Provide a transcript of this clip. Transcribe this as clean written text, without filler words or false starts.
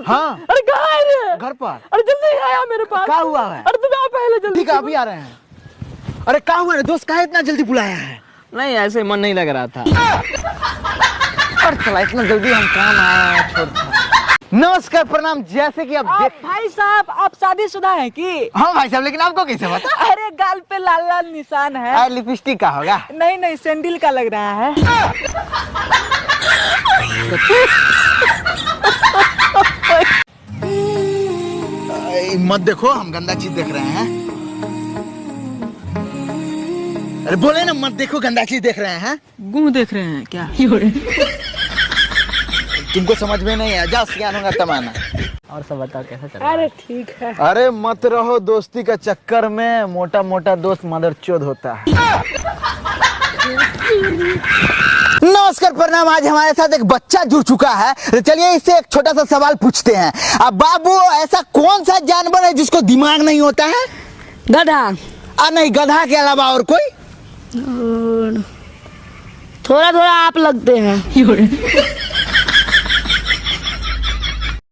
हाँ। अरे कहाँ है रे? घर पर। अरे जल्दी आया मेरे पास। क्या हुआ है? अरे तुम आओ पहले जल्दी। ठीक है अभी आ रहे हैं। अरे क्या हुआ है दोस्त, काहे इतना जल्दी बुलाया है? नहीं ऐसे मन नहीं लग रहा था। और चला इतना जल्दी हम काम आए छोड़। नमस्कार प्रणाम। जैसे कि आप देख, भाई साहब आप शादीशुदा हैं कि? हाँ भाई साहब, लेकिन आपको कैसे पता? अरे गाल पे लाल लाल निशान है। लिपस्टिक का होगा? नहीं नहीं सैंडल का लग रहा है। मत देखो, हम गंदा चीज देख रहे हैं। अरे बोले ना मत देखो, गंदा चीज देख रहे हैं। गुम देख रहे हैं क्या? तुमको समझ में नहीं है, जा सियान होगा तमाना। और सब बताओ कैसा चल रहा है? अरे ठीक है। अरे मत रहो, दोस्ती का चक्कर में मोटा मोटा दोस्त मदरचोद होता है। नमस्कार प्रणाम। आज हमारे साथ एक बच्चा जुड़ चुका है, तो चलिए इससे एक छोटा सा सवाल पूछते हैं। अब बाबू, ऐसा कौन सा जानवर है जिसको दिमाग नहीं होता है? गधा। नहीं, गधा के अलावा और कोई? थोड़ा थोड़ा आप लगते हैं।